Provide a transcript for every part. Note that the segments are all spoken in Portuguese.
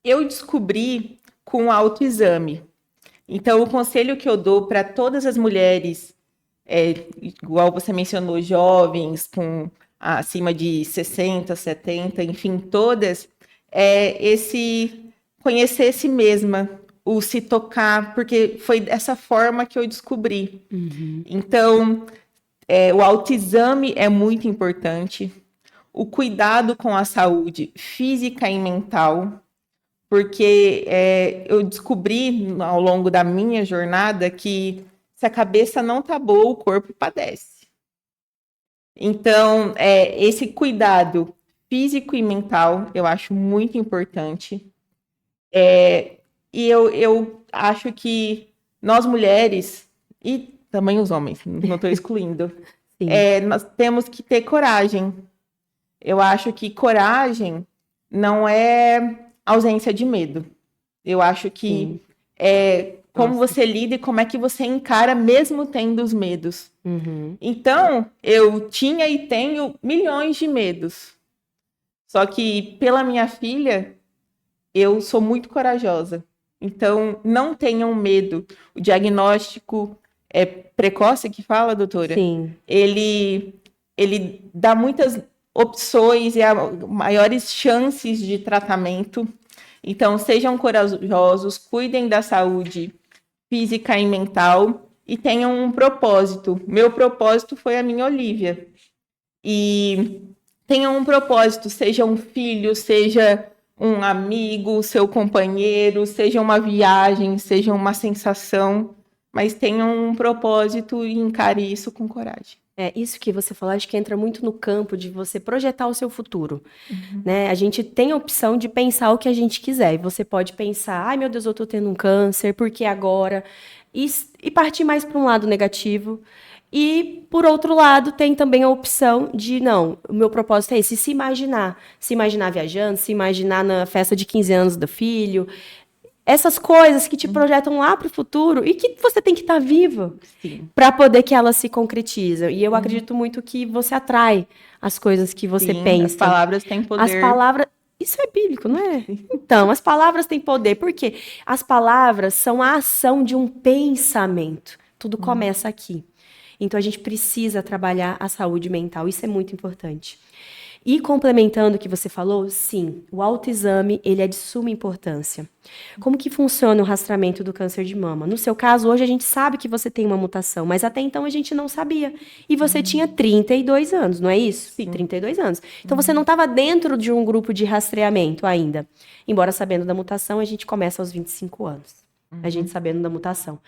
Eu descobri com o autoexame. Então, o conselho que eu dou para todas as mulheres, igual você mencionou, jovens, com acima de 60, 70, enfim, todas, é esse conhecer si mesma, o se tocar, porque foi dessa forma que eu descobri. Então, o autoexame é muito importante, o cuidado com a saúde física e mental, porque eu descobri ao longo da minha jornada que se a cabeça não tá boa, o corpo padece. Então, esse cuidado físico e mental eu acho muito importante. E eu acho que nós mulheres, e também os homens, não estou excluindo, Sim. nós temos que ter coragem. Eu acho que coragem não é ausência de medo. Eu acho que Sim. como Nossa. você lida e como é que você encara mesmo tendo os medos. Uhum. Então, eu tinha e tenho milhões de medos. Só que pela minha filha, eu sou muito corajosa. Então, não tenham medo. O diagnóstico é precoce que fala, doutora? Sim. Ele dá muitas opções e maiores chances de tratamento. Então, sejam corajosos, cuidem da saúde física e mental e tenham um propósito. Meu propósito foi a minha Olivia. E tenham um propósito, seja um filho, seja um amigo, seu companheiro, seja uma viagem, seja uma sensação, mas tenham um propósito e encare isso com coragem. Isso que você falou, acho que entra muito no campo de você projetar o seu futuro, né? A gente tem a opção de pensar o que a gente quiser, e você pode pensar, ai meu Deus, eu tô tendo um câncer, por que agora? E partir mais para um lado negativo. E, por outro lado, tem também a opção de, não, o meu propósito é esse, se imaginar viajando, se imaginar na festa de 15 anos do filho, essas coisas que te projetam lá para o futuro e que você tem que estar viva para poder que elas se concretizem. E eu acredito muito que você atrai as coisas que você pensa. As palavras têm poder. As palavras. Isso é bíblico, não é? Então, as palavras têm poder. Por quê? As palavras são a ação de um pensamento. Tudo começa aqui. Então, a gente precisa trabalhar a saúde mental. Isso é muito importante. E complementando o que você falou, sim, o autoexame, ele é de suma importância. Como que funciona o rastreamento do câncer de mama? No seu caso, hoje a gente sabe que você tem uma mutação, mas até então a gente não sabia. E você tinha 32 anos, não é isso? Sim. 32 anos. Então você não estava dentro de um grupo de rastreamento ainda. Embora sabendo da mutação, a gente começa aos 25 anos. A gente sabendo da mutação.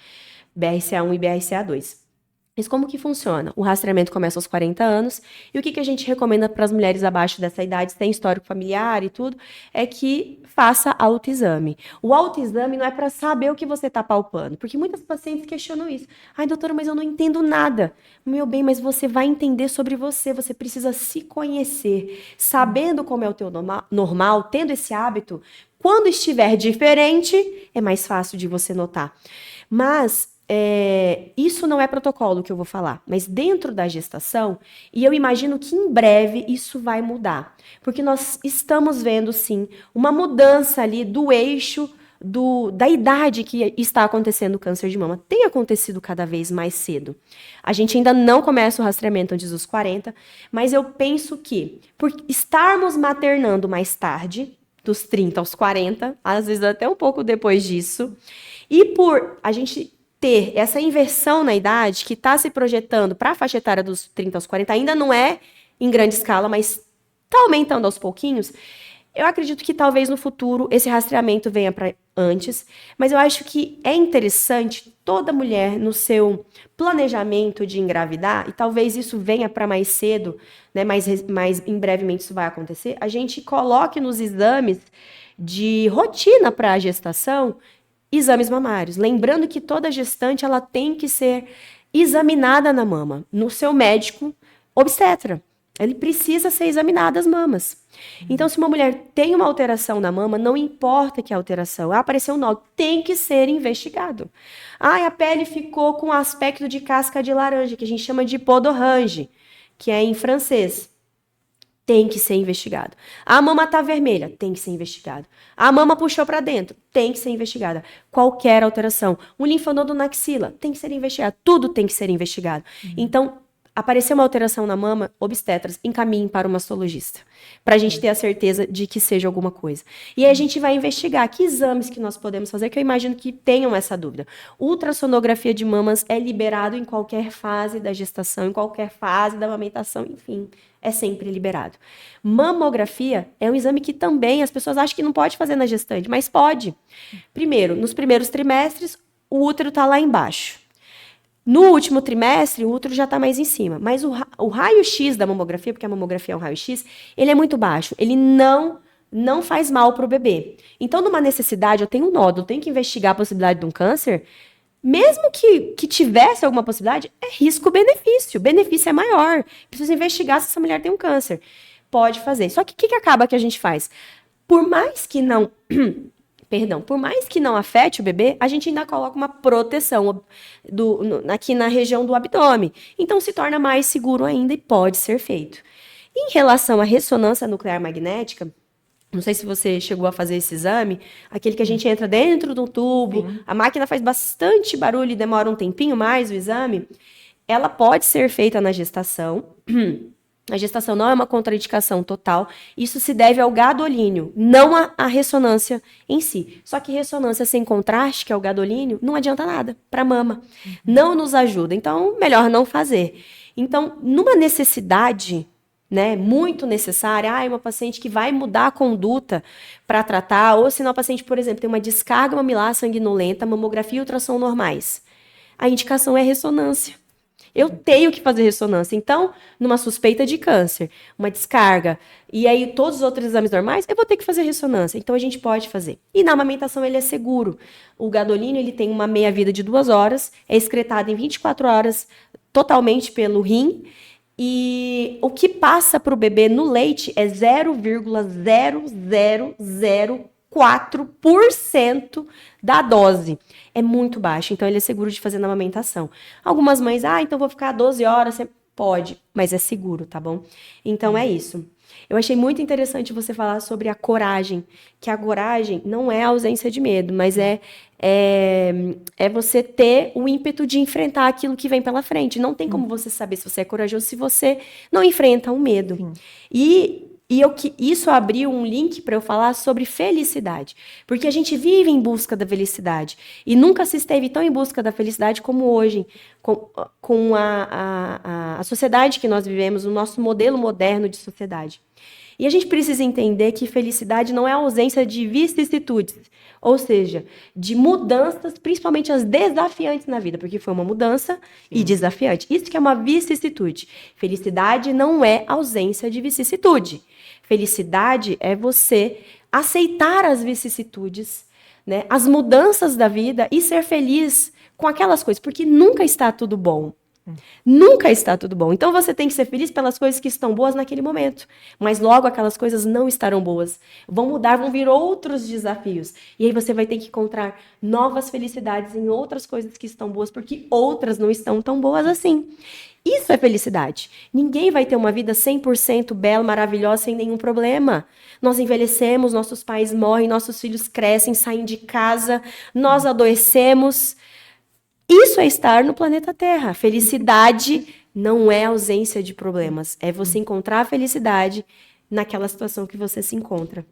BRCA1 e BRCA2. Mas como que funciona? O rastreamento começa aos 40 anos, e o que a gente recomenda para as mulheres abaixo dessa idade, sem histórico familiar e tudo, é que faça autoexame. O autoexame não é para saber o que você está palpando, porque muitas pacientes questionam isso. Ai, doutora, mas eu não entendo nada. Meu bem, mas você vai entender sobre você precisa se conhecer, sabendo como é o teu normal, tendo esse hábito, quando estiver diferente, é mais fácil de você notar. Mas isso não é protocolo que eu vou falar, mas dentro da gestação, e eu imagino que em breve isso vai mudar, porque nós estamos vendo sim uma mudança ali do eixo da idade que está acontecendo o câncer de mama. Tem acontecido cada vez mais cedo. A gente ainda não começa o rastreamento antes dos 40, mas eu penso que por estarmos maternando mais tarde, dos 30 aos 40, às vezes até um pouco depois disso, e por a gente ter essa inversão na idade que está se projetando para a faixa etária dos 30 aos 40, ainda não é em grande escala, mas está aumentando aos pouquinhos, eu acredito que talvez no futuro esse rastreamento venha para antes, mas eu acho que é interessante toda mulher no seu planejamento de engravidar, e talvez isso venha para mais cedo, né, mais em brevemente isso vai acontecer, a gente coloque nos exames de rotina para a gestação exames mamários. Lembrando que toda gestante ela tem que ser examinada na mama, no seu médico obstetra. Ele precisa ser examinada as mamas. Então, se uma mulher tem uma alteração na mama, não importa que alteração, apareceu um nódulo, tem que ser investigado. A pele ficou com aspecto de casca de laranja, que a gente chama de podorange, que é em francês. tem que ser investigado. A mama tá vermelha, tem que ser investigado. A mama puxou para dentro, tem que ser investigada. Qualquer alteração. Um linfonodo na axila, tem que ser investigado. Tudo tem que ser investigado. Então, apareceu uma alteração na mama, obstetras, encaminhem para o mastologista, para a gente ter a certeza de que seja alguma coisa. E aí a gente vai investigar que exames que nós podemos fazer, que eu imagino que tenham essa dúvida. Ultrassonografia de mamas é liberado em qualquer fase da gestação, em qualquer fase da amamentação, enfim, é sempre liberado. Mamografia é um exame que também as pessoas acham que não pode fazer na gestante, mas pode. Primeiro, nos primeiros trimestres, o útero está lá embaixo. No último trimestre, o útero já está mais em cima. Mas o raio-x da mamografia, porque a mamografia é um raio-x, ele é muito baixo. Ele não faz mal para o bebê. Então, numa necessidade, eu tenho um nódulo, tenho que investigar a possibilidade de um câncer, mesmo que tivesse alguma possibilidade, é risco-benefício. O benefício é maior. Precisa investigar se essa mulher tem um câncer. Pode fazer. Só que o que acaba que a gente faz? Por mais que não... por mais que não afete o bebê, a gente ainda coloca uma proteção aqui na região do abdômen. Então, se torna mais seguro ainda e pode ser feito. Em relação à ressonância nuclear magnética, não sei se você chegou a fazer esse exame, aquele que a gente entra dentro de um tubo, a máquina faz bastante barulho e demora um tempinho mais o exame, ela pode ser feita na gestação. A gestação não é uma contraindicação total. Isso se deve ao gadolínio, não à ressonância em si. Só que ressonância sem contraste, que é o gadolínio, não adianta nada para a mama. Não nos ajuda. Então, melhor não fazer. Então, numa necessidade, né, muito necessária, uma paciente que vai mudar a conduta para tratar, ou se não a paciente, por exemplo, tem uma descarga mamilar sanguinolenta, mamografia e ultrassom normais. A indicação é ressonância. Eu tenho que fazer ressonância. Então, numa suspeita de câncer, uma descarga, e aí todos os outros exames normais, eu vou ter que fazer ressonância. Então, a gente pode fazer. E na amamentação, ele é seguro. O gadolínio, ele tem uma meia-vida de 2 horas, é excretado em 24 horas totalmente pelo rim, e o que passa para o bebê no leite é 0,0004% da dose. É muito baixo, então ele é seguro de fazer na amamentação. Algumas mães, então vou ficar 12 horas. Pode, mas é seguro, tá bom? Então é isso. Eu achei muito interessante você falar sobre a coragem, que a coragem não é a ausência de medo, mas é você ter o ímpeto de enfrentar aquilo que vem pela frente. Não tem como você saber se você é corajoso se você não enfrenta o medo. Sim. Isso abriu um link para eu falar sobre felicidade. Porque a gente vive em busca da felicidade. E nunca se esteve tão em busca da felicidade como hoje, com a sociedade que nós vivemos, o nosso modelo moderno de sociedade. E a gente precisa entender que felicidade não é a ausência de vicissitudes, ou seja, de mudanças, principalmente as desafiantes na vida, porque foi uma mudança e desafiante. Isso que é uma vicissitude. Felicidade não é ausência de vicissitude. Felicidade é você aceitar as vicissitudes, né, as mudanças da vida e ser feliz com aquelas coisas, porque nunca está tudo bom. Nunca está tudo bom. Então você tem que ser feliz pelas coisas que estão boas naquele momento. Mas logo aquelas coisas não estarão boas. Vão mudar, vão vir outros desafios. E aí você vai ter que encontrar novas felicidades em outras coisas que estão boas, porque outras não estão tão boas assim. Isso é felicidade. Ninguém vai ter uma vida 100% bela, maravilhosa, sem nenhum problema. Nós envelhecemos, nossos pais morrem, nossos filhos crescem, saem de casa, nós adoecemos. Isso é estar no planeta Terra. Felicidade não é ausência de problemas. É você encontrar a felicidade naquela situação que você se encontra.